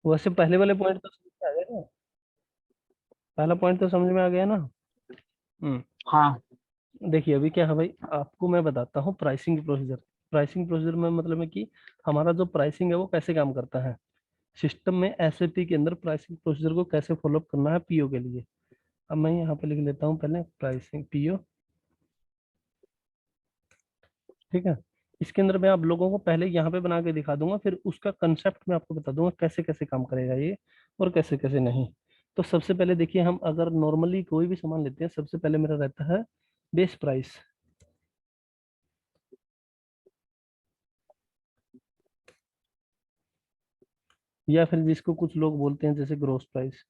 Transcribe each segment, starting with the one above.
वैसे पहले वाले पॉइंट तो समझ में आ गया ना, पहला पॉइंट तो समझ में आ गया ना। हम्म। हाँ। देखिए अभी क्या है भाई, आपको मैं बताता हूँ प्राइसिंग प्रोसीजर। प्राइसिंग प्रोसीजर में मतलब है कि हमारा जो प्राइसिंग है वो कैसे काम करता है सिस्टम में, एसएपी के अंदर प्राइसिंग प्रोसीजर को कैसे फॉलो अप करना है पीओ के लिए। अब मैं यहाँ पे लिख लेता हूँ पहले प्राइसिंग पीओ। ठीक है। इसके अंदर मैं आप लोगों को पहले यहाँ पे बना के दिखा दूंगा, फिर उसका कंसेप्ट मैं आपको बता दूंगा कैसे कैसे काम करेगा ये और कैसे कैसे नहीं। तो सबसे पहले देखिए, हम अगर नॉर्मली कोई भी सामान लेते हैं, सबसे पहले मेरा रहता है बेस प्राइस, या फिर जिसको कुछ लोग बोलते हैं जैसे ग्रोस प्राइस।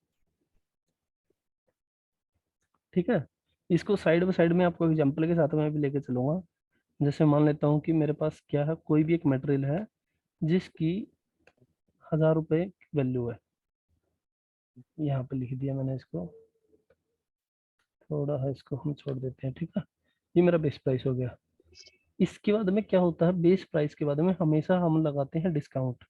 ठीक है। इसको साइड बाय साइड में आपको एग्जांपल के साथ में भी लेके चलूंगा। जैसे मान लेता हूँ कि मेरे पास क्या है, कोई भी एक मटेरियल है जिसकी 1000 रुपये वैल्यू है। यहाँ पे लिख दिया मैंने इसको, थोड़ा है इसको हम छोड़ देते हैं। ठीक है। ये मेरा बेस प्राइस हो गया। इसके बाद में क्या होता है, बेस प्राइस के बाद में हमेशा हम लगाते हैं डिस्काउंट।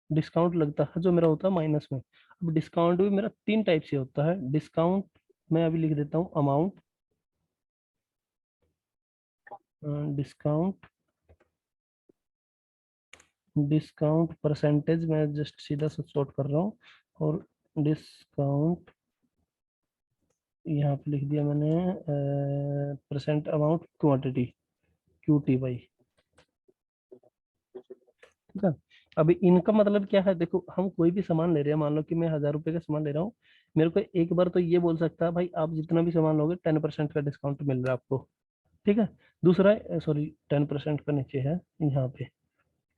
डिस्काउंट लगता है जो मेरा होता है माइनस में। अब डिस्काउंट भी मेरा तीन टाइप से होता है। डिस्काउंट मैं अभी लिख देता हूँ अमाउंट, डिस्काउंट, डिस्काउंट परसेंटेज, मैं जस्ट सीधा सा शॉर्ट कर रहा हूँ, और डिस्काउंट यहाँ पे लिख दिया मैंने परसेंट अमाउंट क्वांटिटी, QTY। ठीक है। अभी इनका मतलब क्या है, देखो हम कोई भी सामान ले रहे हैं, मान लो कि मैं 1000 रुपये का सामान ले रहा हूँ, मेरे को एक बार तो ये बोल सकता है भाई आप जितना भी सामान लोगे 10% का डिस्काउंट मिल रहा है आपको। ठीक है। दूसरा, सॉरी 10% का नीचे है यहाँ पे।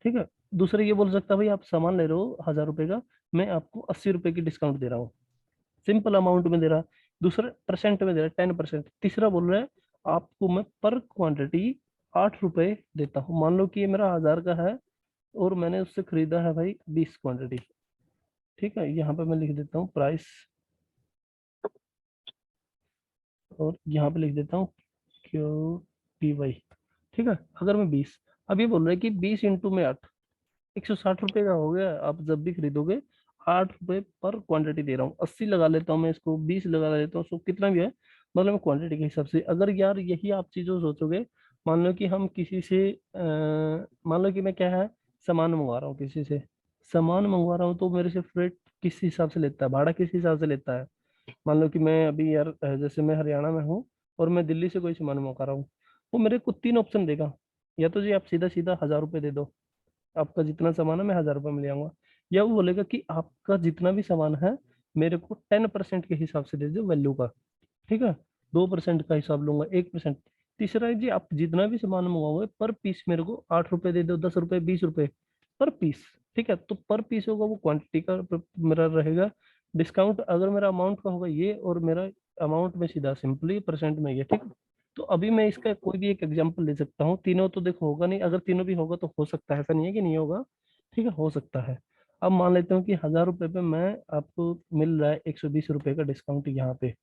ठीक है। दूसरा ये बोल सकता है भाई आप सामान ले रहे हो 1000 रुपये का, मैं आपको 80 रुपये की डिस्काउंट दे रहा हूँ, सिंपल अमाउंट में दे रहा। दूसरा परसेंट में दे रहा 10%। तीसरा बोल रहा है आपको मैं पर क्वांटिटी 8 रुपये देता हूँ। मान लो कि ये मेरा 1000 का है और मैंने उससे खरीदा है भाई 20 क्वांटिटी। ठीक है। यहाँ पे मैं लिख देता हूँ प्राइस, और यहाँ पे लिख देता हूँ QTY। ठीक है। अगर मैं 20, अब ये बोल रहा है कि 20 इंटू में 8, 160 रुपये का हो गया। आप जब भी खरीदोगे 8 रुपये पर क्वांटिटी दे रहा हूँ। 80 लगा लेता हूँ मैं इसको, 20 लगा लेता हूँ, सो कितना भी है, मतलब मैं क्वांटिटी के हिसाब से। अगर यार यही आप चीज़ों सोचोगे, मान लो कि हम किसी से मान लो कि मैं क्या है, सामान मंगवा रहा हूँ किसी से, सामान मंगवा रहा हूँ तो मेरे से फ्रेट किस हिसाब से लेता है, भाड़ा किस हिसाब से लेता है। मान लो कि मैं अभी यार जैसे मैं हरियाणा में हूँ और मैं दिल्ली से कोई सामान मंगवा रहा हूँ, वो मेरे को तीन ऑप्शन देगा। या तो जी आप सीधा सीधा 1000 रुपये दे दो, आपका जितना सामान है मैं 1000 रुपये में ले आऊंगा। या वो बोलेगा कि आपका जितना भी सामान है मेरे को 10% के हिसाब से दे दो वैल्यू का। ठीक है। 2% का हिसाब लूंगा, 1%। तीसरा है जी आप जितना भी सामान मंगवाओगे पर पीस मेरे को 8 रुपये दे दो, 10 रुपये, 20 रुपये पर पीस। ठीक है। तो पर पीस होगा वो क्वांटिटी का मेरा रहेगा। डिस्काउंट अगर मेरा अमाउंट का होगा ये, और मेरा अमाउंट में सीधा सिंपली परसेंट में ये। ठीक है। तो अभी मैं इसका कोई भी एक एग्जांपल ले सकता हूँ। तीनों तो देखो होगा नहीं, अगर तीनों भी होगा तो हो सकता है, ऐसा नहीं है कि नहीं होगा। ठीक है, हो सकता है। अब मान लेते हो कि 1000 रुपये पे मैं आपको मिल रहा है 120 रुपये का डिस्काउंट यहाँ पे,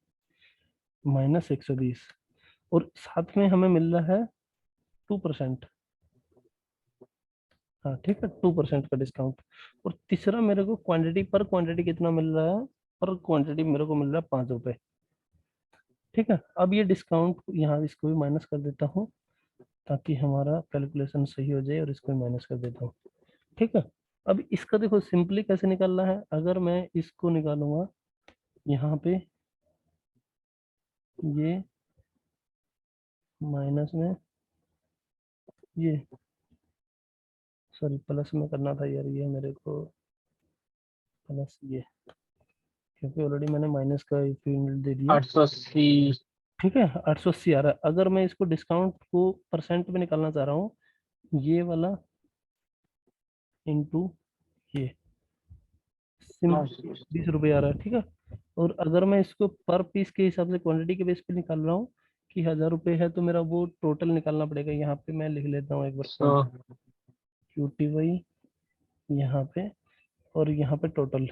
-120, और साथ में हमें मिल रहा है 2%। हाँ ठीक है, 2% का डिस्काउंट। और तीसरा मेरे को क्वांटिटी, पर क्वांटिटी कितना मिल रहा है, पर क्वांटिटी मेरे को मिल रहा है 5 रुपये। ठीक है। अब ये डिस्काउंट यहाँ इसको भी माइनस कर देता हूँ ताकि हमारा कैलकुलेशन सही हो जाए, और इसको भी माइनस कर देता हूँ। ठीक है। अब इसका देखो सिंपली कैसे निकालना है, अगर मैं इसको निकालूंगा यहाँ पे, ये माइनस में ये, सॉरी प्लस में करना था यार, ये मेरे को प्लस ये, क्योंकि ऑलरेडी मैंने माइनस का फील्ड दे दिया। 880। ठीक है। 880 आ रहा है। अगर मैं इसको डिस्काउंट को परसेंट में निकालना चाह रहा हूँ, ये वाला इंटू ये, सिंपल 20 रुपये आ रहा है। ठीक है। और अगर मैं इसको पर पीस के हिसाब से क्वांटिटी के बेस पे निकाल रहा हूँ कि 1000 रुपये है, तो मेरा वो टोटल निकालना पड़ेगा। यहाँ पे मैं लिख लेता हूँ एक बार सो QTY यहाँ पे, और यहाँ पे टोटल।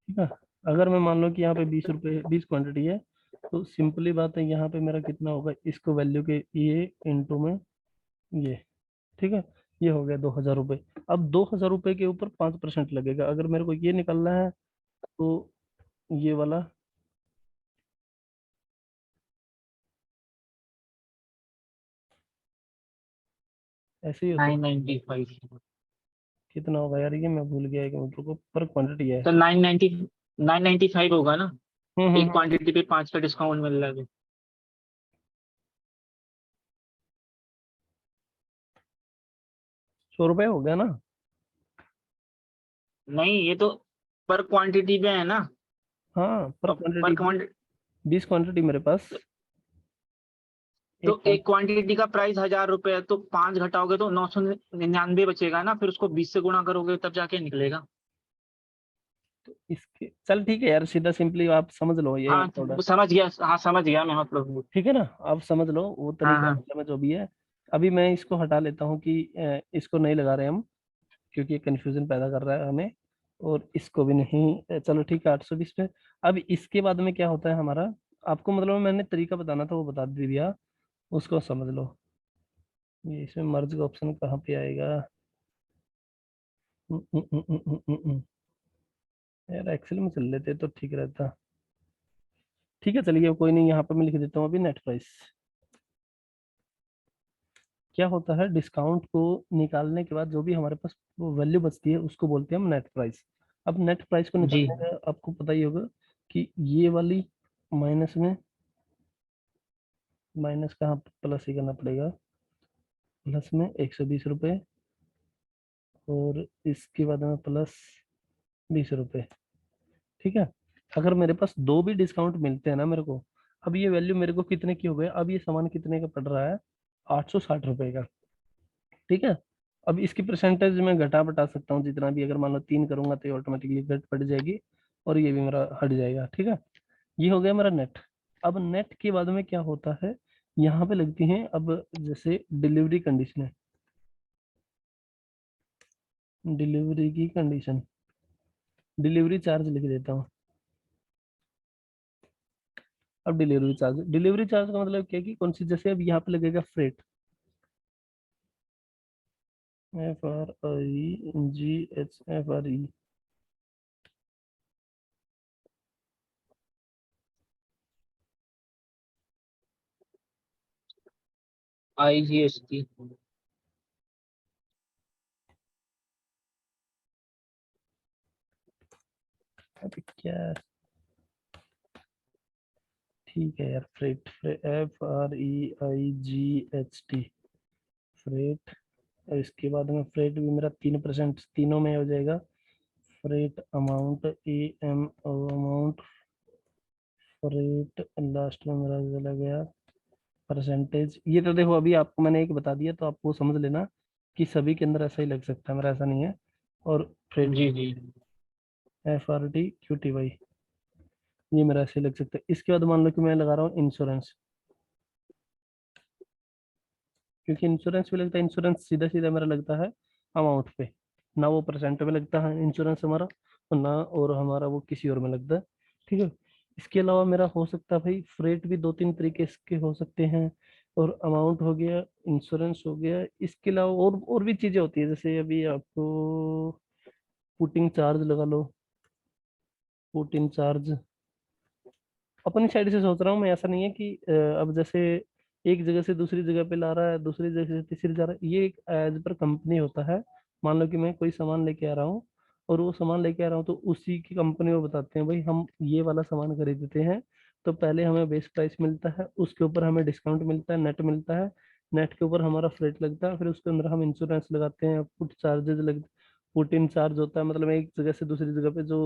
ठीक है। अगर मैं मान लो कि यहाँ पे 20 रुपये 20 क्वांटिटी है, तो सिंपली बात है यहाँ पे मेरा कितना होगा, इसको वैल्यू के ये इंटू में ये, ठीक है, ये हो गया 2000 रुपये। अब 2000 रुपये के ऊपर 5% लगेगा। अगर मेरे को ये निकालना है तो ये वाला ऐसे ही होता है। 995। कितना होगा यार, ये मैं भूल गया, एक मिनट रुको, पर क्वांटिटी है। तो 995 होगा ना। एक हम्म। क्वांटिटी पे 5 का डिस्काउंट मिल रहा है। 100 रुपये हो गया ना। नहीं, ये तो पर क्वांटिटी पे है ना। हाँ, पर और पर क्वांटिटी, क्वांटिटी, 20 क्वांटिटी मेरे पास। तो एक एक क्वांटिटी का प्राइस 1000 रुपये है, तो 5 घटाओगे तो 999 बचेगा ना, फिर उसको 20 से गुणा करोगे तब जाके निकलेगा। इसके, चल ठीक है यार, सीधा सिंपली आप समझ लो ये हाँ थोड़ा। वो समझ गया, हाँ समझ गया मैं मतलब। ठीक है ना, आप समझ लो वो हाँ तरीका, हाँ। मतलब में जो भी है। अभी मैं इसको हटा लेता हूँ कि इसको नहीं लगा रहे हम, क्योंकि ये कंफ्यूजन पैदा कर रहा है हमें। और इसको भी नहीं, चलो ठीक है 820 पे। अब इसके बाद में क्या होता है हमारा, आपको मतलब मैंने तरीका बताना था वो बता दिया, उसको समझ लो। ये इसमें मर्ज का ऑप्शन कहाँ पे आएगा। हम्म, हम्म, हम्म, हम्म, यार एक्सेल में चल लेते तो ठीक रहता। ठीक है चलिए, कोई नहीं, यहाँ पे मैं लिख देता हूँ अभी नेट प्राइस। क्या होता है, डिस्काउंट को निकालने के बाद जो भी हमारे पास वैल्यू बचती है उसको बोलते हैं हम नेट प्राइस। अब नेट प्राइस को जी। निकालने का आपको पता ही होगा कि ये वाली माइनस में, माइनस कहाँ, प्लस ही करना पड़ेगा। प्लस में 120 रुपये, और इसके बाद में प्लस 20 रुपये। ठीक है, अगर मेरे पास दो भी डिस्काउंट मिलते हैं ना मेरे को, अब ये वैल्यू मेरे को कितने की हो गई, अब ये सामान कितने का पड़ रहा है, 860 रुपये का। ठीक है, अब इसकी परसेंटेज में घटा बटा सकता हूँ जितना भी, अगर मान लो 3 करूंगा तो ये ऑटोमेटिकली घट पड़ जाएगी, और ये भी मेरा हट जाएगा। ठीक है, ये हो गया मेरा नेट। अब नेट के बाद में क्या होता है, यहाँ पे लगती है अब जैसे डिलीवरी कंडीशन है, डिलीवरी की कंडीशन, डिलीवरी चार्ज लिख देता हूँ। अब डिलीवरी चार्ज, डिलीवरी चार्ज का मतलब क्या है कि कौन सी, जैसे अब यहाँ पे लगेगा फ्रेट, FRIGHFRE, IGST। अभी क्या, ठीक है यार, फ्रेट, FREIGHT, फ्रेट। और इसके बाद में फ्रेट भी मेरा 3% तीनों में हो जाएगा। Freight amount, amount, freight last में मेरा चला गया परसेंटेज। ये तो देखो अभी आपको मैंने एक बता दिया, तो आपको समझ लेना कि सभी के अंदर ऐसा ही लग सकता है, मेरा ऐसा नहीं है। और फ्रेट जी जी। FRTQTY, ये मेरा ऐसे लग सकता है। इसके बाद मान लो कि मैं लगा रहा हूँ इंश्योरेंस, क्योंकि इंश्योरेंस भी लगता है, इंश्योरेंस सीधा सीधा मेरा लगता है अमाउंट पे, ना वो परसेंट में लगता है इंश्योरेंस हमारा, और ना और हमारा वो किसी और में लगता है। ठीक है, इसके अलावा मेरा हो सकता है भाई, फ्रेट भी दो तीन तरीके के हो सकते हैं, और अमाउंट हो गया, इंश्योरेंस हो गया। इसके अलावा और भी चीजें होती है, जैसे अभी आपको पुटिंग चार्ज लगा लो, पुटिंग चार्ज अपनी साइड से सोच रहा हूँ मैं, ऐसा नहीं है कि अब जैसे एक जगह से दूसरी जगह पे ला रहा है, दूसरी जगह से तीसरी जा रहा है, ये एक एज पर कंपनी होता है। मान लो कि मैं कोई सामान लेके आ रहा हूँ, और वो सामान लेके आ रहा हूँ, तो उसी की कंपनी वो बताते हैं भाई हम ये वाला सामान खरीदते हैं, तो पहले हमें बेस प्राइस मिलता है, उसके ऊपर हमें डिस्काउंट मिलता है, नेट मिलता है, नेट के ऊपर हमारा फ्रेट लगता है, फिर उसके अंदर हम इंश्योरेंस लगाते हैं, पुट चार्जेस लग, पुट इन चार्ज होता है, मतलब एक जगह से दूसरी जगह पे जो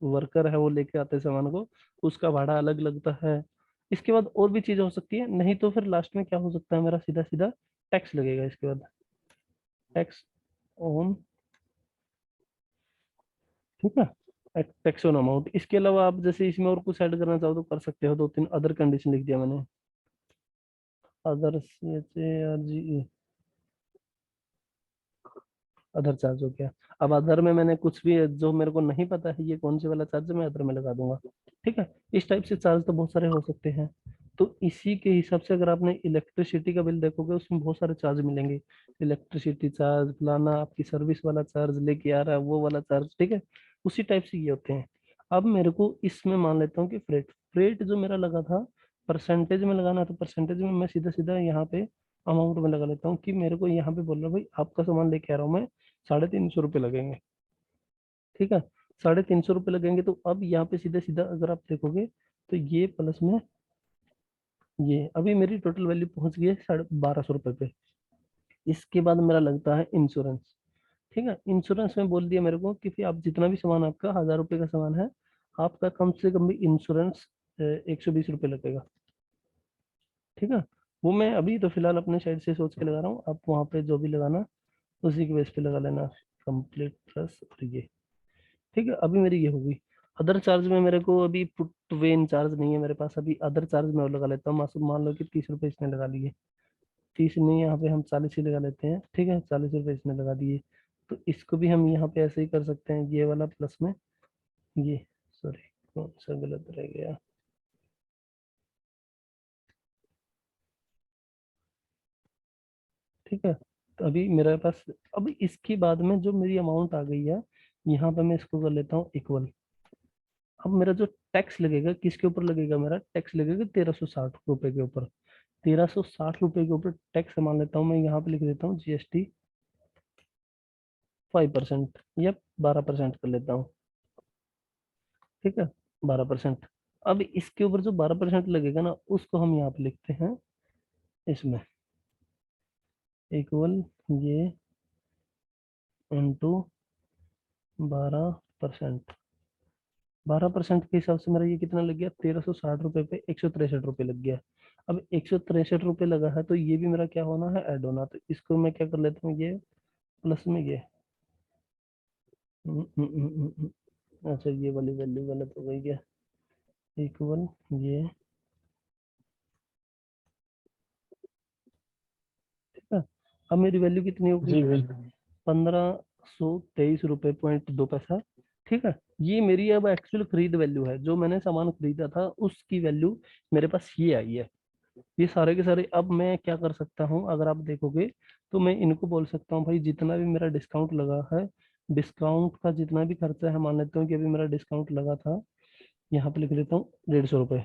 वर्कर है वो लेके आते हैं सामान को, उसका भाड़ा अलग लगता है। इसके बाद और भी चीज हो सकती है, नहीं तो फिर लास्ट में क्या हो सकता है मेरा, सीधा सीधा टैक्स लगेगा इसके बाद, टैक्स ऑन, ठीक है, टैक्स ऑन अमाउंट। इसके अलावा आप जैसे इसमें और कुछ ऐड करना चाहो तो कर सकते हो, दो तीन अदर कंडीशन लिख दिया मैंने, अदर, CHARGE, अदर चार्ज हो गया। अब अदर में मैंने कुछ भी जो मेरे को नहीं पता है ये कौन से वाला चार्ज है, मैं अदर में लगा दूंगा। ठीक है, इस टाइप से चार्ज तो बहुत सारे हो सकते हैं। तो इसी के हिसाब से अगर आपने इलेक्ट्रिसिटी का बिल देखोगे उसमें बहुत सारे चार्ज मिलेंगे, इलेक्ट्रिसिटी चार्ज फलाना, आपकी सर्विस वाला चार्ज लेके आ रहा है वो वाला चार्ज, ठीक है। उसी टाइप से ये होते हैं। अब मेरे को इसमें मान लेता हूँ कि फ्रेट फ्रेट जो मेरा लगा था परसेंटेज में लगाना, तो परसेंटेज में मैं सीधा सीधा यहाँ पे अमाउंट में लगा लेता हूँ कि मेरे को यहाँ पे बोल रहा है भाई आपका सामान लेके आ रहा हूँ मैं, 350 रुपये लगेंगे, ठीक है। 350 रुपये लगेंगे, तो अब यहाँ पे सीधा सीधा अगर आप देखोगे तो ये प्लस में ये अभी मेरी टोटल वैल्यू पहुंच गई है 1250 रुपये पे। इसके बाद मेरा लगता है इंश्योरेंस, ठीक है। इंश्योरेंस में बोल दिया मेरे को कि फिर आप जितना भी सामान, आपका 1000 रुपये का सामान है, आपका कम से कम भी इंश्योरेंस 120 रुपये लगेगा, ठीक है। वो मैं अभी तो फिलहाल अपने साइड से सोच के लगा रहा हूँ, आप वहाँ पे जो भी लगाना उसी के बेस पे लगा लेना, कंप्लीट प्लस और ये, ठीक है। अभी मेरी ये होगी। अदर चार्ज में मेरे को अभी पुट वेन चार्ज नहीं है मेरे पास, अभी अदर चार्ज मैं और लगा लेता हूँ। मासूम मान लो कि 30 रुपये इसने लगा लिए, 30 नहीं, यहाँ पे हम 40 ही लगा लेते हैं, ठीक है। 40 रुपये इसने लगा दिए, तो इसको भी हम यहाँ पे ऐसे ही कर सकते हैं, ये वाला प्लस में ये, सॉरी कौन सा गलत रह गया, ठीक है। तो अभी मेरे पास, अभी इसके बाद में जो मेरी अमाउंट आ गई है, यहाँ पे मैं इसको कर लेता हूँ इक्वल। अब मेरा जो टैक्स लगेगा किसके ऊपर लगेगा, मेरा टैक्स लगेगा 1360 रुपये के ऊपर। 1360 रुपये के ऊपर टैक्स मान लेता हूँ मैं, यहाँ पे लिख देता हूँ जीएसटी 5% या 12% कर लेता हूँ, ठीक है। 12%। अब इसके ऊपर जो 12% लगेगा ना, उसको हम यहाँ पे लिखते हैं इसमें इक्वल ये इंटू 12%। 12% के हिसाब से मेरा ये कितना लग गया, 1360 रुपये पे 163 रुपये लग गया। अब 163 रुपये लगा है, तो ये भी मेरा क्या होना है, ऐड होना। तो इसको मैं क्या कर लेता हूँ, ये प्लस में ये अच्छा ये वाली वैल्यू गलत हो गई क्या, इक्वल ये, ठीक है। अब मेरी वैल्यू कितनी होगी, जी बिल्कुल। 1523 रुपये पॉइंट 2 पैसा, ठीक है। ये मेरी अब एक्चुअल खरीद वैल्यू है, जो मैंने सामान खरीदा था उसकी वैल्यू मेरे पास ये आई है। ये सारे के सारे, अब मैं क्या कर सकता हूँ, अगर आप देखोगे तो मैं इनको बोल सकता हूँ भाई जितना भी मेरा डिस्काउंट लगा है, डिस्काउंट का जितना भी खर्चा है, मान लेता हूँ कि अभी मेरा डिस्काउंट लगा था, यहाँ पे लिख लेता हूँ 150 रुपये,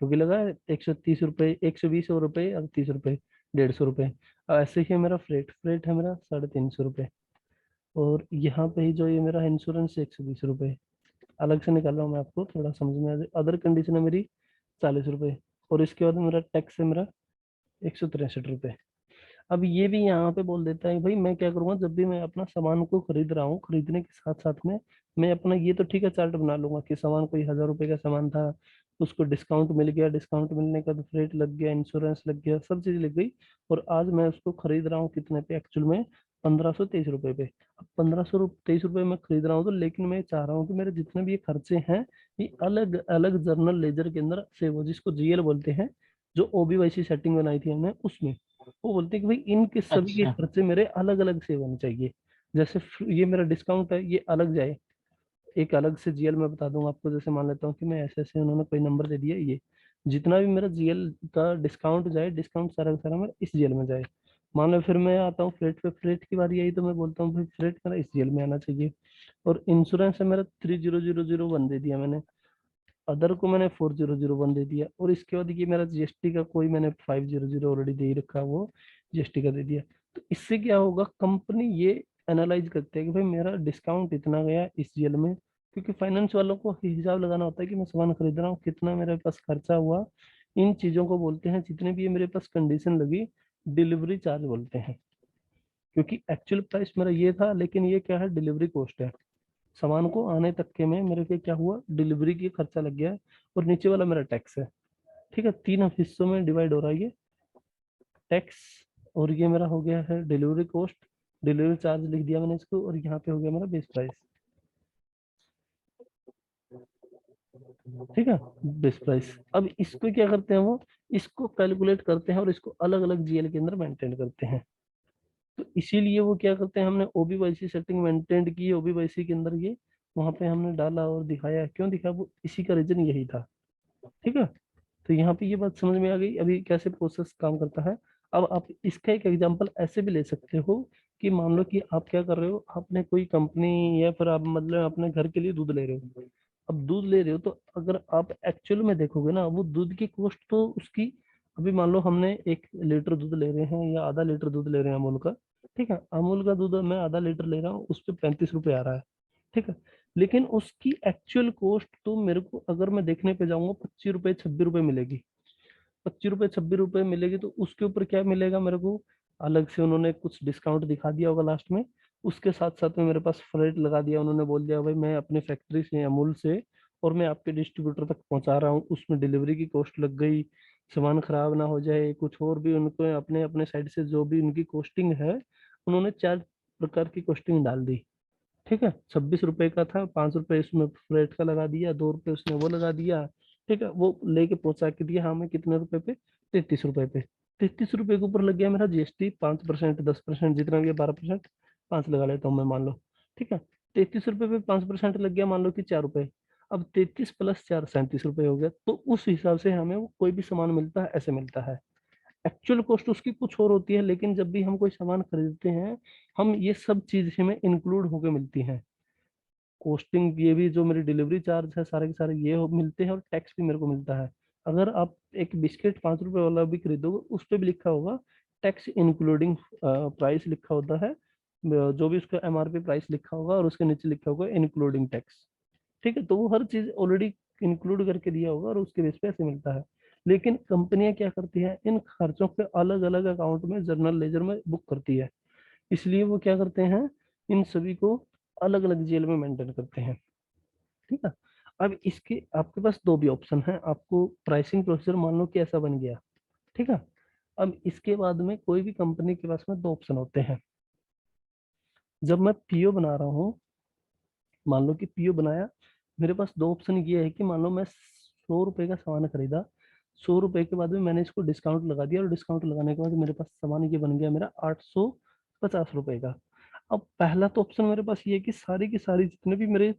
क्योंकि लगा है 130 रुपये, 120 रुपये और 30 रुपये, 150 रुपये। ऐसे ही मेरा फ्रेट फ्रेट है मेरा 350 रुपये, और यहाँ पे ही जो ये मेरा इंश्योरेंस 120 रुपये, अलग से निकाल रहा हूँ मैं आपको थोड़ा समझ में आ जाए। अदर कंडीशन है मेरी 40 रुपये, और इसके बाद मेरा टैक्स है मेरा 163 रुपये। अब ये भी यहाँ पे बोल देता है भाई मैं क्या करूंगा, जब भी मैं अपना सामान को खरीद रहा हूँ, खरीदने के साथ साथ में मैं अपना ये तो ठीक है चार्ट बना लूंगा कि सामान कोई 1000 रुपये का सामान था, उसको डिस्काउंट मिल गया, डिस्काउंट मिलने का तो फ्रेट लग गया, इंश्योरेंस लग गया, सब चीज लग गई, और आज मैं उसको खरीद रहा हूँ कितने पे, एक्चुअल में 1523 रुपये पे। अब 1523 रुपये में खरीद रहा हूँ, तो लेकिन मैं चाह रहा हूँ कि मेरे जितने भी ये खर्चे हैं, ये अलग अलग जर्नल लेजर के अंदर सेव हो, जिसको जीएल बोलते हैं, जो ओबीवाईसी सेटिंग बनाई थी हमने उसमें। वो बोलते हैं कि भाई इनके सभी के अच्छा। खर्चे मेरे अलग अलग से होने चाहिए। जैसे ये मेरा डिस्काउंट है ये अलग जाए, एक अलग से जीएल मैं बता दूंगा आपको। जैसे मान लेता हूँ कि मैं ऐसे ऐसे उन्होंने कोई नंबर दे दिया, ये जितना भी मेरा जीएल का डिस्काउंट जाए, डिस्काउंट सारा का सारा मेरा इस जीएल में जाए। मान लो फिर मैं आता हूँ फ्रेट पे, फ्रेट की बारी आई तो मैं बोलता हूँ भाई फ्रेट मेरा इस जीएल में आना चाहिए। और इंश्योरेंस है मेरा 30001 दे दिया मैंने, अदर को मैंने 4001 दे दिया, और इसके बाद ये मेरा जीएसटी का कोई मैंने 500 ऑलरेडी दे ही रखा है, वो जीएसटी का दे दिया। तो इससे क्या होगा, कंपनी ये एनालाइज करते हैं कि भाई मेरा डिस्काउंट इतना गया इस जीएल में, क्योंकि फाइनेंस वालों को हिसाब लगाना होता है कि मैं सामान खरीद रहा हूँ कितना मेरे पास खर्चा हुआ। इन चीजों को बोलते हैं, जितने भी ये मेरे पास कंडीशन लगी, डिलीवरी चार्ज बोलते हैं। क्योंकि एक्चुअल प्राइस मेरा ये था, लेकिन ये क्या है, डिलीवरी कॉस्ट है। सामान को आने तक के में मेरे को क्या हुआ, डिलीवरी की खर्चा लग गया है, और नीचे वाला मेरा टैक्स है, ठीक है। तीन हिस्सों में डिवाइड हो रहा है ये टैक्स, और ये मेरा हो गया है डिलीवरी कॉस्ट, डिलीवरी चार्ज लिख दिया मैंने इसको, और यहाँ पे हो गया मेरा बेस प्राइस, ठीक है। बेस प्राइस, अब इसको क्या करते हैं वो, इसको कैलकुलेट करते हैं और इसको अलग अलग जीएल के अंदर मेंटेन करते हैं। तो इसीलिए वो क्या करते हैं, हमने ओबीवाईसी सेटिंग मेंटेन की, ओबीवाईसी के अंदर ये वहां पे हमने डाला और दिखाया, क्यों दिखा, वो इसी का रीजन यही था, ठीक है। तो यहाँ पे ये बात समझ में आ गई अभी कैसे प्रोसेस काम करता है। अब आप इसका एक एग्जांपल ऐसे भी ले सकते हो कि मान लो कि आप क्या कर रहे हो, आपने कोई कंपनी या फिर आप मतलब अपने घर के लिए दूध ले रहे हो। अब दूध ले रहे हो तो अगर आप एक्चुअल में देखोगे ना, वो दूध की कॉस्ट तो उसकी, अभी मान लो हमने 1 लीटर दूध ले रहे हैं या आधा लीटर दूध ले रहे हैं अमूल का, ठीक है, अमूल का दूध मैं आधा लीटर ले रहा हूँ, उस पर 35 रुपये आ रहा है, ठीक है। लेकिन उसकी एक्चुअल कॉस्ट तो मेरे को अगर मैं देखने पे जाऊंगा 25 रुपये 26 रुपये मिलेगी। 25 रुपये 26 रुपये मिलेगी तो उसके ऊपर क्या मिलेगा मेरे को, अलग से उन्होंने कुछ डिस्काउंट दिखा दिया होगा लास्ट में। उसके साथ साथ में मेरे पास फ्रेट लगा दिया, उन्होंने बोल दिया भाई मैं अपनी फैक्ट्री से अमूल से और मैं आपके डिस्ट्रीब्यूटर तक पहुंचा रहा हूँ, उसमें डिलीवरी की कॉस्ट लग गई, सामान खराब ना हो जाए, कुछ और भी उनको अपने अपने साइड से जो भी उनकी कॉस्टिंग है, उन्होंने 4 प्रकार की कॉस्टिंग डाल दी, ठीक है। 26 रुपए का था, 5 रुपए इसमें फ्रेट का लगा दिया, 2 रुपए उसने वो लगा दिया, ठीक है, वो लेके पहुंचा के दिया हमें कितने रुपए पे, 33 रुपए पे। 33 रुपए के ऊपर लग गया मेरा जीएसटी 5%, 10% जितना भी है, 12%, 5 लगा लेता हूँ मैं मान लो, ठीक है। 33 रुपए पे 5% लग गया, मान लो कि 4 रुपए। अब 33 + 4 37 रुपए हो गया, तो उस हिसाब से हमें वो कोई भी सामान मिलता है ऐसे मिलता है। एक्चुअल कॉस्ट उसकी कुछ और होती है, लेकिन जब भी हम कोई सामान खरीदते हैं, हम ये सब चीज हमें इंक्लूड होके मिलती हैं। कॉस्टिंग, ये भी जो मेरी डिलीवरी चार्ज है सारे के सारे ये मिलते हैं, और टैक्स भी मेरे को मिलता है। अगर आप एक बिस्किट 5 रुपए वाला भी खरीदोगे, उस पर भी लिखा होगा टैक्स इंक्लूडिंग प्राइस लिखा होता है, जो भी उसका एमआरपी प्राइस लिखा होगा और उसके नीचे लिखा होगा इंक्लूडिंग टैक्स, ठीक है। तो वो हर चीज ऑलरेडी इंक्लूड करके दिया होगा और उसके बेस पे ऐसे मिलता है। लेकिन कंपनियां क्या करती है, इन खर्चों पे अलग अलग अकाउंट में जर्नल लेजर में बुक करती है, इसलिए वो क्या करते हैं, इन सभी को अलग अलग जेल में मेंटेन करते हैं, ठीक है। अब इसके आपके पास दो भी ऑप्शन है, आपको प्राइसिंग प्रोसीजर मान लो कि ऐसा बन गया, ठीक है। अब इसके बाद में कोई भी कंपनी के पास में दो ऑप्शन होते हैं। जब मैं पीओ बना रहा हूँ, मान लो कि पीओ बनाया, मेरे पास दो ऑप्शन ये है कि मान लो मैं 100 रुपए का सामान खरीदा, 100 रुपए के बाद में मैंने इसको डिस्काउंट लगा दिया, और डिस्काउंट लगाने के बाद मेरे पास सामान ये बन गया मेरा 850 रुपए का। अब पहला तो ऑप्शन मेरे पास ये है कि सारी की सारी जितने भी मेरे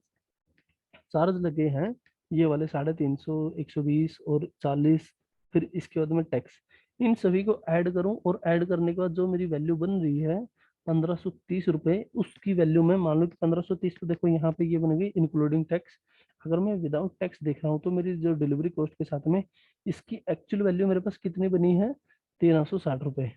चार्ज लगे हैं, ये वाले 350, 120 और 40, फिर इसके बाद में टैक्स, इन सभी को ऐड करूं, और ऐड करने के बाद जो मेरी वैल्यू बन रही है 1530 रुपये, उसकी वैल्यू में मान लो कि 1530, तो देखो यहाँ पे ये बन गई इंक्लूडिंग टैक्स। अगर मैं विदाउट टैक्स देख रहा हूँ तो मेरी जो डिलीवरी कॉस्ट के साथ में इसकी एक्चुअल वैल्यू मेरे पास कितनी बनी है, 1360 रुपये,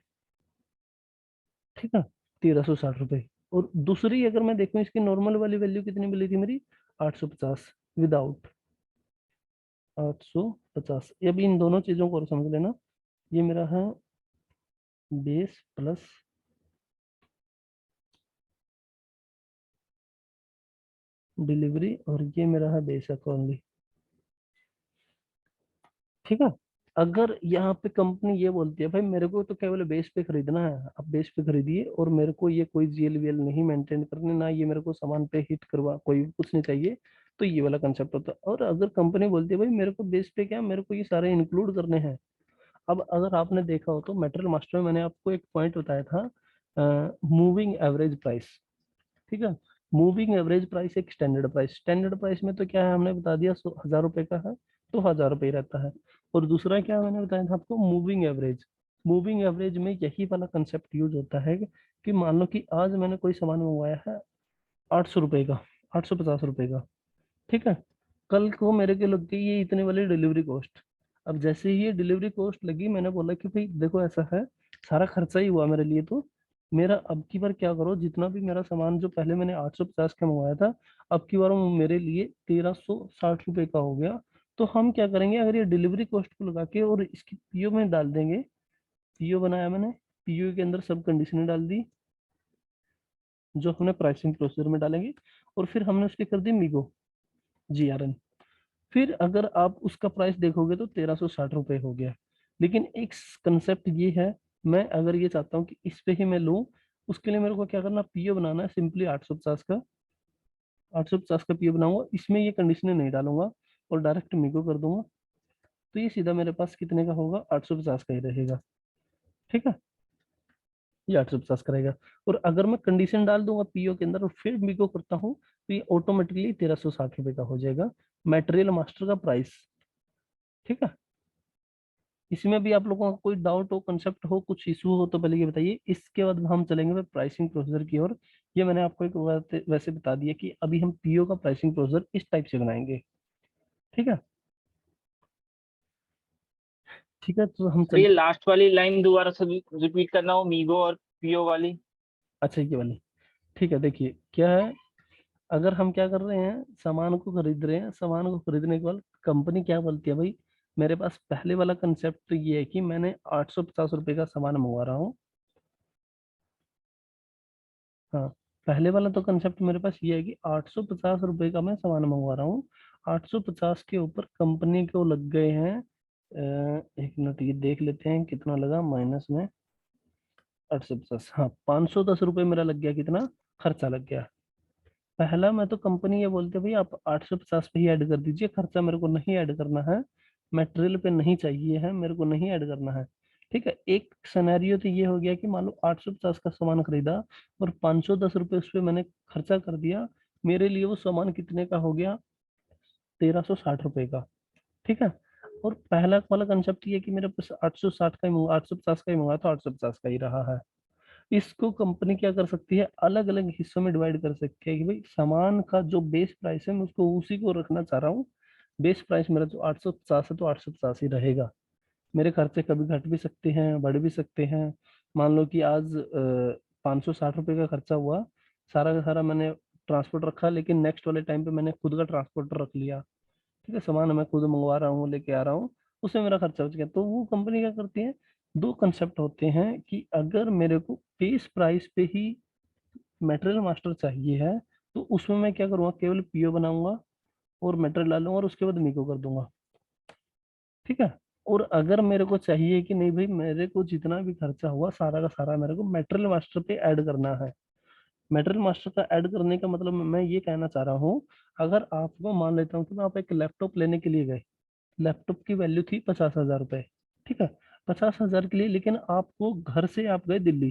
ठीक है, 1360 रुपये। और दूसरी अगर मैं देखूं, इसकी नॉर्मल वाली वैल्यू कितनी मिली थी मेरी, 850 विदाउट, 850। अब इन दोनों चीजों को और समझ लेना, ये मेरा है बेस प्लस डिलीवरी, और ये मेरा है बेसिक ओनली, ठीक है। अगर यहाँ पे कंपनी ये बोलती है भाई मेरे को तो केवल बेस पे खरीदना है, आप बेस पे खरीदिए, और मेरे को ये कोई जीएल वीएल नहीं मेंटेन करने, ना ये मेरे को सामान पे हिट करवा कोई कुछ नहीं चाहिए, तो ये वाला कंसेप्ट होता है। और अगर कंपनी बोलती है भाई मेरे को बेस पे क्या, मेरे को ये सारे इंक्लूड करने हैं। अब अगर आपने देखा हो तो मटेरियल मास्टर में मैंने आपको एक पॉइंट बताया था, मूविंग एवरेज प्राइस, ठीक है। मूविंग एवरेज प्राइस एक स्टैंडर्ड प्राइस, स्टैंडर्ड प्राइस में तो क्या है हमने बता दिया, 1000 रुपए का है तो 1000 रुपये रहता है। और दूसरा क्या मैंने बताया था आपको, मूविंग एवरेज। मूविंग एवरेज में यही वाला कंसेप्ट यूज होता है कि मान लो कि आज मैंने कोई सामान मंगवाया है 800 रुपये का, 850 रुपये का, ठीक है। कल को मेरे को लग गई ये इतने वाली डिलीवरी कॉस्ट। अब जैसे ही ये डिलीवरी कॉस्ट लगी, मैंने बोला कि भाई देखो ऐसा है, सारा खर्चा ही हुआ मेरे लिए, तो मेरा अब की बार क्या करो, जितना भी मेरा सामान जो पहले मैंने 850 का मंगवाया था, अब की बार वो मेरे लिए 1360 रुपये का हो गया। तो हम क्या करेंगे, अगर ये डिलीवरी कॉस्ट को लगा के और इसकी पीओ में डाल देंगे, पीओ बनाया मैंने, पीओ के अंदर सब कंडीशनें डाल दी जो हमने प्राइसिंग प्रोसीजर में डालेंगे, और फिर हमने उसकी कर दी मीगो, जीआरएन। फिर अगर आप उसका प्राइस देखोगे तो 1360 रुपये हो गया। लेकिन एक कंसेप्ट ये है, मैं अगर ये चाहता हूँ कि इस पे ही मैं लूँ, उसके लिए मेरे को क्या करना, पीओ बनाना है सिंपली 850 का, 850 का पीओ बनाऊंगा, इसमें ये कंडीशनें नहीं डालूंगा और डायरेक्ट मीगो कर दूंगा। तो ये सीधा मेरे पास कितने का होगा, 850 का ही रहेगा, ठीक है। ये 850 का रहेगा। और अगर मैं कंडीशन डाल दूंगा पीओ के अंदर और फिर मीगो करता हूँ, तो ये ऑटोमेटिकली 1360 रुपये का हो जाएगा, मटेरियल मास्टर का प्राइस, ठीक है। इसमें भी आप लोगों का कोई डाउट हो, कंसेप्ट हो, कुछ इशू हो तो पहले ये बताइए, इसके बाद हम चलेंगे प्राइसिंग प्रोसीजर की ओर। ये मैंने आपको एक वैसे बता दिया कि अभी हम पीओ का प्राइसिंग प्रोसीजर इस टाइप से बनाएंगे। ठीक है, ठीक है, तो हम सर ये चल। लास्ट वाली लाइन दोबारा से रिपीट करना हो, मीगो और पीओ वाली। अच्छा ये वाली, ठीक है, देखिए क्या है, अगर हम क्या कर रहे हैं, सामान को खरीद रहे हैं, सामान को खरीदने के बाद कंपनी क्या बोलती है भाई, मेरे पास पहले वाला कंसेप्ट तो ये है कि मैंने 850 रुपये का सामान मंगवा रहा हूँ। हाँ, पहले वाला तो कंसेप्ट मेरे पास ये है कि 850 रुपये का मैं सामान मंगवा रहा हूँ। 850 के ऊपर कंपनी को लग गए हैं, एक मिनट ये देख लेते हैं कितना लगा माइनस में। 850, हाँ, 510 रुपये मेरा लग गया, कितना खर्चा लग गया। पहला मैं तो कंपनी ये बोलते भाई आप 850 पे ही ऐड कर दीजिए, खर्चा मेरे को नहीं ऐड करना है, मटेरियल पे नहीं चाहिए है, मेरे को नहीं ऐड करना है। ठीक है, एक सिनेरियो तो ये हो गया कि मान लो 850 का सामान खरीदा और 510 रुपये उस पर मैंने खर्चा कर दिया, मेरे लिए वो सामान कितने का हो गया, 1360 रुपये का। ठीक है, और पहला वाला कंसेप्ट ये है कि मेरे पास 860 का ही 850 का ही मंगा, तो 850 का ही रहा है। इसको कंपनी क्या कर सकती है, अलग अलग हिस्सों में डिवाइड कर सकती है कि भाई सामान का जो बेस प्राइस है मैं उसको उसी को रखना चाह रहा हूँ। बेस प्राइस मेरा जो 850 है तो 850 ही रहेगा। मेरे खर्चे कभी घट भी सकते हैं, बढ़ भी सकते हैं। मान लो कि आज 560 रुपये का खर्चा हुआ, सारा का सारा मैंने ट्रांसपोर्ट रखा, लेकिन नेक्स्ट वाले टाइम पे मैंने खुद का ट्रांसपोर्टर रख लिया। ठीक है, सामान मैं खुद मंगवा रहा हूँ, लेके आ रहा हूँ, उसमें मेरा खर्चा बच गया। तो वो कंपनी क्या करती है, दो कंसेप्ट होते हैं कि अगर मेरे को बेस प्राइस पे ही मटेरियल मास्टर चाहिए है तो उसमें मैं क्या करूँगा, केवल पीओ बनाऊंगा और मटेरियल डालूंगा और उसके बाद मीको कर दूंगा। ठीक है, और अगर मेरे को चाहिए कि नहीं भाई मेरे को जितना भी खर्चा हुआ सारा का सारा मेरे को मटेरियल मास्टर पे ऐड करना है। मटेरियल मास्टर का ऐड करने का मतलब मैं ये कहना चाह रहा हूँ, अगर आपको मान लेता हूँ कि मैं आप एक लैपटॉप लेने के लिए गए, लैपटॉप की वैल्यू थी 50,000 रुपये। ठीक है, 50,000 के लिए, लेकिन आपको घर से आप गए दिल्ली।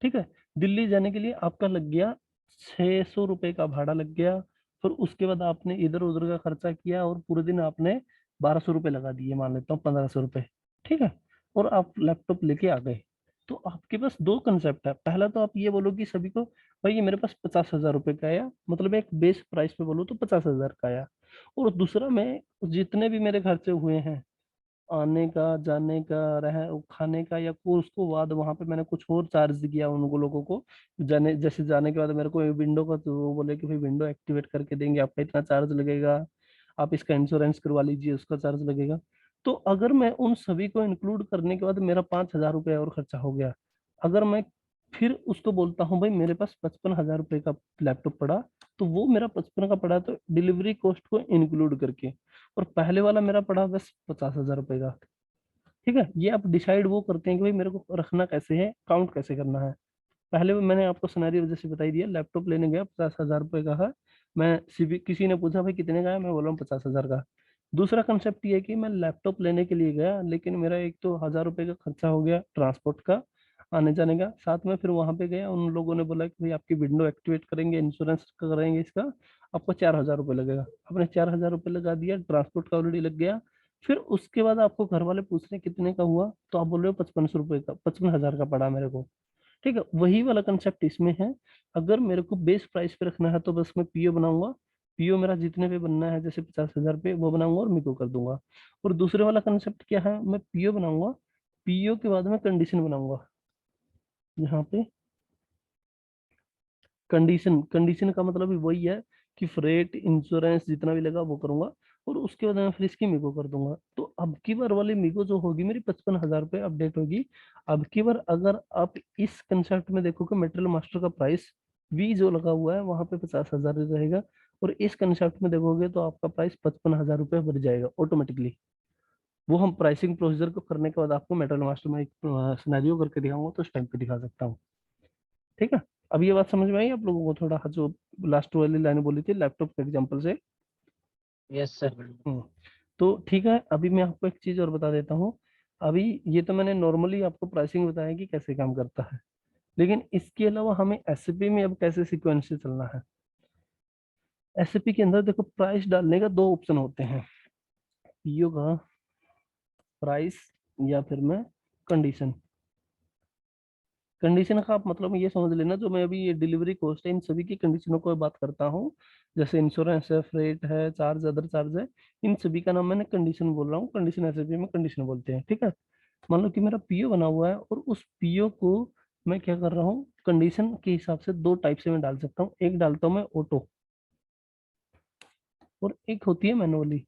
ठीक है, दिल्ली जाने के लिए आपका लग गया 600 रुपये का भाड़ा लग गया। फिर उसके बाद आपने इधर उधर का खर्चा किया और पूरे दिन आपने 1200 रुपये लगा दिए, मान लेता हूँ 1500 रुपये। ठीक है, और आप लैपटॉप लेके आ गए। तो आपके पास दो कंसेप्ट है, पहला तो आप ये बोलो कि सभी को भाई ये मेरे पास 50,000 रुपये का आया, मतलब एक बेस प्राइस पे बोलो तो 50,000 का आया। और दूसरा, मैं जितने भी मेरे खर्चे हुए हैं, आने का, जाने का, रह खाने का, या को उसको बाद वहां पे मैंने कुछ और चार्ज किया उनको लोगों को, जाने जैसे जाने के बाद मेरे को विंडो का, तो वो बोले कि भाई विंडो एक्टिवेट करके देंगे, आपका इतना चार्ज लगेगा, आप इसका इंश्योरेंस करवा लीजिए, उसका चार्ज लगेगा। तो अगर मैं उन सभी को इंक्लूड करने के बाद मेरा 5,000 रुपये और खर्चा हो गया, अगर मैं फिर उसको बोलता हूँ भाई मेरे पास 55,000 रुपये का लैपटॉप पड़ा, तो वो मेरा 55 का पड़ा तो डिलीवरी कॉस्ट को इंक्लूड करके, और पहले वाला मेरा पड़ा बस 50,000 रुपये का। ठीक है, ये आप डिसाइड वो करते हैं कि भाई मेरे को रखना कैसे है, काउंट कैसे करना है। पहले मैंने आपको सिनेरियो वजह से बताई दिया, लैपटॉप लेने गया 50,000 रुपये का है, मैं किसी ने पूछा भाई कितने का है, मैं बोला हूँ 50,000 का। दूसरा कंसेप्ट ये है कि मैं लैपटॉप लेने के लिए गया, लेकिन मेरा एक तो 1,000 रुपये का खर्चा हो गया ट्रांसपोर्ट का, आने जाने का, साथ में फिर वहां पे गया, उन लोगों ने बोला कि भाई आपकी विंडो एक्टिवेट करेंगे, इंश्योरेंस करेंगे इसका, आपको 4,000 रुपये लगेगा। आपने 4,000 रुपये लगा दिया, ट्रांसपोर्ट का ऑलरेडी लग गया। फिर उसके बाद आपको घर वाले पूछ रहे हैं कितने का हुआ, तो आप बोल रहे हो 5500 रुपये का, 55,000 का पड़ा मेरे को। ठीक है, वही वाला कंसेप्ट इसमें है। अगर मेरे को बेस प्राइस पे रखना है तो बस मैं पीओ बनाऊंगा, पीओ मेरा जितने पे बनना है जैसे 50,000 पे वो बनाऊंगा और मिको कर दूंगा। और दूसरे वाला कंसेप्ट क्या है, मैं पीओ बनाऊंगा, पीओ के बाद मैं कंडीशन बनाऊंगा। यहाँ पे कंडीशन, कंडीशन का मतलब भी वही है कि फ्रेट इंश्योरेंस जितना भी लगा वो करूंगा, और उसके बाद मैं फिर इसकी मीको कर दूंगा। तो अब की बार वाली मीको जो होगी मेरी 55,000 पे अपडेट होगी। अब की बार अगर आप इस कंसेप्ट में देखो कि मेटेरियल मास्टर का प्राइस वी जो लगा हुआ है वहां पे 50,000 रहेगा, और इस कंसेप्ट में देखोगे तो आपका प्राइस 55,000 रुपये बढ़ जाएगा ऑटोमेटिकली। वो हम प्राइसिंग प्रोसीजर को करने के बाद आपको मेटेरियल मास्टर में एक सिनेरियो करके दिखाऊंगा, तो उस टाइम पे दिखा सकता हूँ। ठीक है, अब ये बात समझ में आई आप लोगों को, थोड़ा जो लास्ट वाली लाइन बोली थी लैपटॉप के एग्जांपल से। Yes sir. हम्म, तो ठीक है, अभी मैं आपको एक चीज और बता देता हूँ। अभी ये तो मैंने नॉर्मली आपको प्राइसिंग बताया कि कैसे काम करता है, लेकिन इसके अलावा हमें एसएपी में अब कैसे सीक्वेंस से चलना है। एसएपी के अंदर देखो प्राइस डालने का दो ऑप्शन होते हैं, पीओ का प्राइस या फिर मैं कंडीशन। कंडीशन का आप मतलब ये समझ लेना, जो मैं अभी ये डिलीवरी कॉस्ट है इन सभी की कंडीशनों को बात करता हूँ, जैसे इंश्योरेंस है, फ्रेट है, चार्ज, अदर चार्ज है, इन सभी का नाम मैंने कंडीशन बोल रहा हूँ। कंडीशन एसएपी में कंडीशन बोलते हैं, ठीक है। मान लो कि मेरा पीओ बना हुआ है और उस पीओ को मैं क्या कर रहा हूँ, कंडीशन के हिसाब से दो टाइप से मैं डाल सकता हूँ। एक डालता हूँ मैं ऑटो, और एक होती है मैनुअली।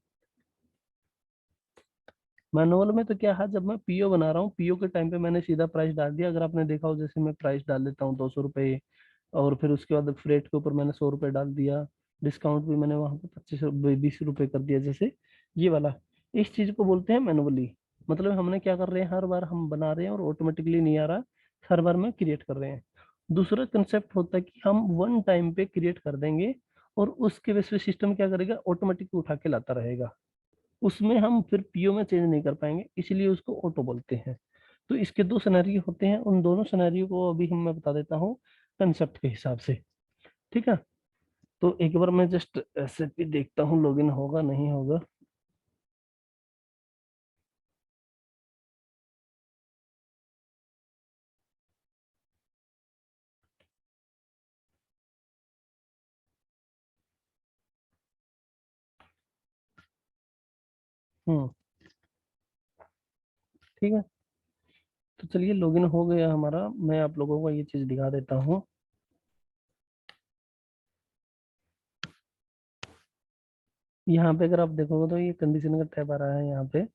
मैनुअल में तो क्या है, जब मैं पीओ बना रहा हूँ, पीओ के टाइम पे मैंने सीधा प्राइस डाल दिया। अगर आपने देखा हो, जैसे मैं प्राइस डाल देता हूँ 200 रुपये, और फिर उसके बाद फ्रेट के ऊपर मैंने 100 रुपये डाल दिया, डिस्काउंट भी मैंने वहां पे 25 20 रुपये कर दिया, जैसे ये वाला। इस चीज को बोलते हैं मैनुअली। मतलब हमने क्या कर रहे हैं, हर बार हम बना रहे हैं और ऑटोमेटिकली नहीं आ रहा, हर बार में क्रिएट कर रहे हैं। दूसरा कंसेप्ट होता है कि हम वन टाइम पे क्रिएट कर देंगे, और उसके बेस पे सिस्टम क्या करेगा, ऑटोमेटिक उठा के लाता रहेगा। उसमें हम फिर पीओ में चेंज नहीं कर पाएंगे, इसलिए उसको ऑटो बोलते हैं। तो इसके दो सिनेरियो होते हैं, उन दोनों सिनेरियो को अभी हम मैं बता देता हूँ कंसेप्ट के हिसाब से, ठीक है। तो एक बार मैं जस्ट एसएपी देखता हूँ, लॉगिन होगा नहीं होगा। हम्म, ठीक है। तो चलिए, लॉगिन हो गया हमारा। मैं आप लोगों को ये चीज दिखा देता हूँ। यहाँ पे अगर आप देखोगे तो ये कंडीशन का टैब आ रहा है यहाँ पे।